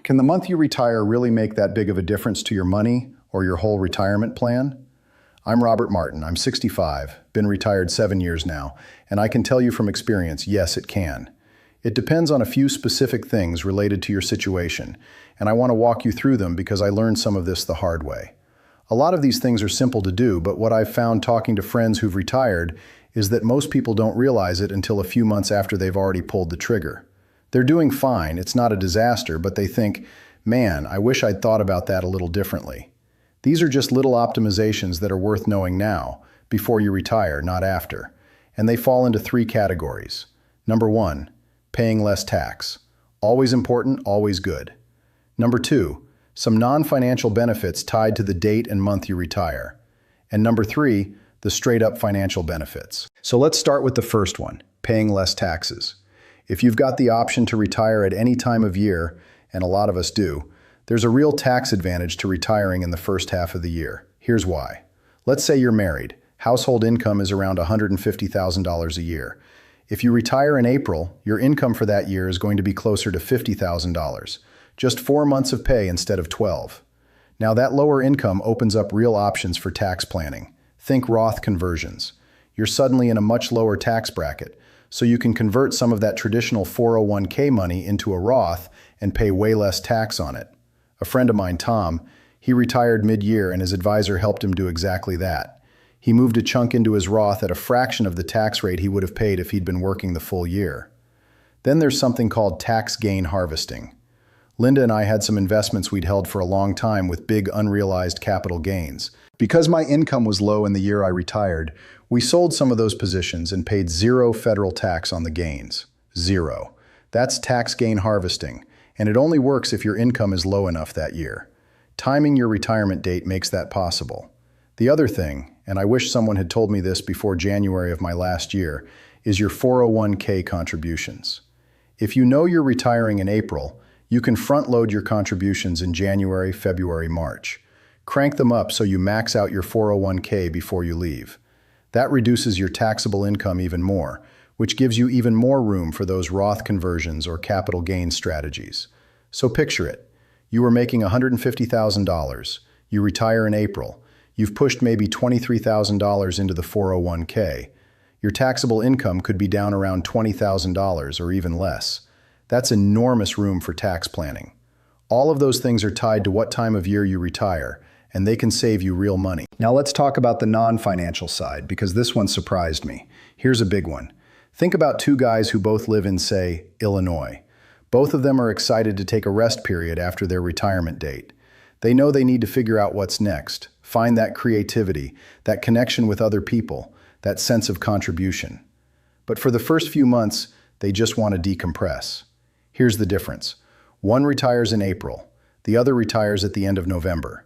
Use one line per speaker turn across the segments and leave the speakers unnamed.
Can the month you retire really make that big of a difference to your money or your whole retirement plan? I'm Robert Martin. I'm 65, been retired 7 years now, and I can tell you from experience, yes, it can. It depends on a few specific things related to your situation, and I want to walk you through them because I learned some of this the hard way. A lot of these things are simple to do, but what I've found talking to friends who've retired is that most people don't realize it until a few months after they've already pulled the trigger. They're doing fine, it's not a disaster, but they think, man, I wish I'd thought about that a little differently. These are just little optimizations that are worth knowing now, before you retire, not after. And they fall into 3 categories. Number 1, paying less tax. Always important, always good. Number 2, some non-financial benefits tied to the date and month you retire. And number 3, the straight-up financial benefits. So let's start with the first one, paying less taxes. If you've got the option to retire at any time of year, and a lot of us do, there's a real tax advantage to retiring in the first half of the year. Here's why. Let's say you're married. Household income is around $150,000 a year. If you retire in April, your income for that year is going to be closer to $50,000. Just 4 months of pay instead of 12. Now that lower income opens up real options for tax planning. Think Roth conversions. You're suddenly in a much lower tax bracket, so you can convert some of that traditional 401k money into a Roth and pay way less tax on it. A friend of mine, Tom, he retired mid-year and his advisor helped him do exactly that. He moved a chunk into his Roth at a fraction of the tax rate he would have paid if he'd been working the full year. Then there's something called tax gain harvesting. Linda and I had some investments we'd held for a long time with big unrealized capital gains. Because my income was low in the year I retired, we sold some of those positions and paid 0 federal tax on the gains. 0. That's tax gain harvesting, and it only works if your income is low enough that year. Timing your retirement date makes that possible. The other thing, and I wish someone had told me this before January of my last year, is your 401k contributions. If you know you're retiring in April, you can front-load your contributions in January, February, March. Crank them up so you max out your 401k before you leave. That reduces your taxable income even more, which gives you even more room for those Roth conversions or capital gain strategies. So picture it. You were making $150,000. You retire in April. You've pushed maybe $23,000 into the 401k. Your taxable income could be down around $20,000 or even less. That's enormous room for tax planning. All of those things are tied to what time of year you retire, and they can save you real money. Now let's talk about the non-financial side, because this one surprised me. Here's a big one. Think about 2 guys who both live in, say, Illinois. Both of them are excited to take a rest period after their retirement date. They know they need to figure out what's next, find that creativity, that connection with other people, that sense of contribution. But for the first few months, they just want to decompress. Here's the difference. One retires in April, the other retires at the end of November.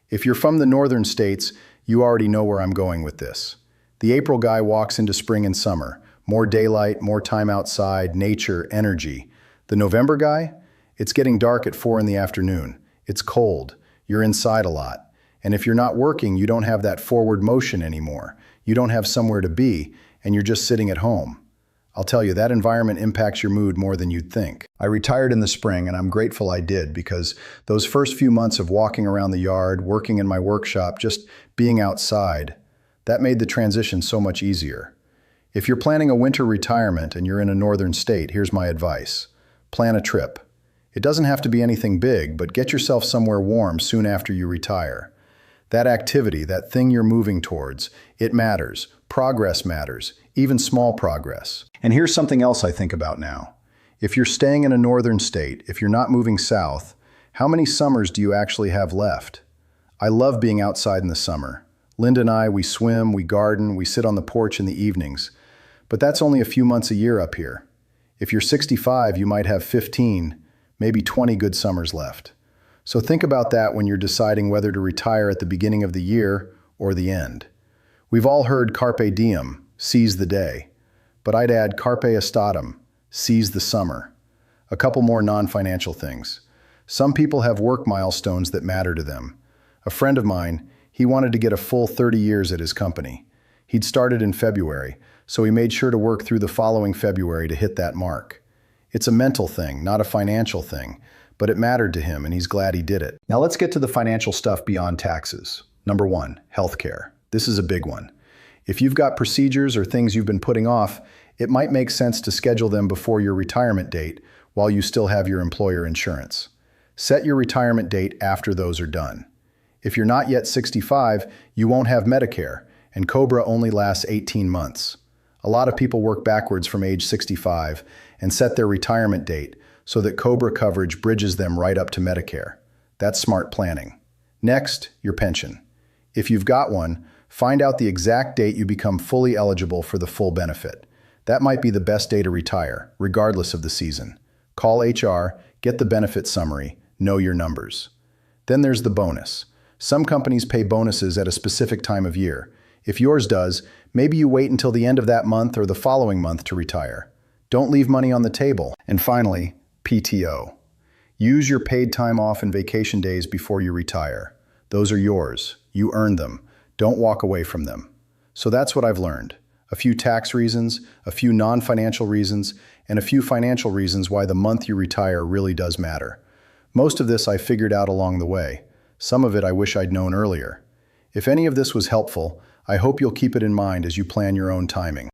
If you're from the northern states, you already know where I'm going with this. The April guy walks into spring and summer. More daylight, more time outside, nature, energy. The November guy? It's getting dark at 4 in the afternoon. It's cold. You're inside a lot. And if you're not working, you don't have that forward motion anymore. You don't have somewhere to be, and you're just sitting at home. I'll tell you, that environment impacts your mood more than you'd think. I retired in the spring, and I'm grateful I did, because those first few months of walking around the yard, working in my workshop, just being outside, that made the transition so much easier. If you're planning a winter retirement and you're in a northern state, here's my advice. Plan a trip. It doesn't have to be anything big, but get yourself somewhere warm soon after you retire. That activity, that thing you're moving towards, it matters. Progress matters, even small progress. And here's something else I think about now. If you're staying in a northern state, if you're not moving south, how many summers do you actually have left? I love being outside in the summer. Linda and I, we swim, we garden, we sit on the porch in the evenings. But that's only a few months a year up here. If you're 65, you might have 15, maybe 20 good summers left. So think about that when you're deciding whether to retire at the beginning of the year or the end. We've all heard carpe diem, seize the day. But I'd add carpe estatem, seize the summer. A couple more non-financial things. Some people have work milestones that matter to them. A friend of mine, he wanted to get a full 30 years at his company. He'd started in February, so he made sure to work through the following February to hit that mark. It's a mental thing, not a financial thing, but it mattered to him and he's glad he did it. Now let's get to the financial stuff beyond taxes. Number one, healthcare. This is a big one. If you've got procedures or things you've been putting off, it might make sense to schedule them before your retirement date while you still have your employer insurance. Set your retirement date after those are done. If you're not yet 65, you won't have Medicare, and COBRA only lasts 18 months. A lot of people work backwards from age 65 and set their retirement date so that COBRA coverage bridges them right up to Medicare. That's smart planning. Next, your pension. If you've got one, find out the exact date you become fully eligible for the full benefit. That might be the best day to retire, regardless of the season. Call HR, get the benefit summary, know your numbers. Then there's the bonus. Some companies pay bonuses at a specific time of year. If yours does, maybe you wait until the end of that month or the following month to retire. Don't leave money on the table. And finally, PTO. Use your paid time off and vacation days before you retire. Those are yours. You earned them. Don't walk away from them. So that's what I've learned. A few tax reasons, a few non-financial reasons, and a few financial reasons why the month you retire really does matter. Most of this I figured out along the way. Some of it I wish I'd known earlier. If any of this was helpful, I hope you'll keep it in mind as you plan your own timing.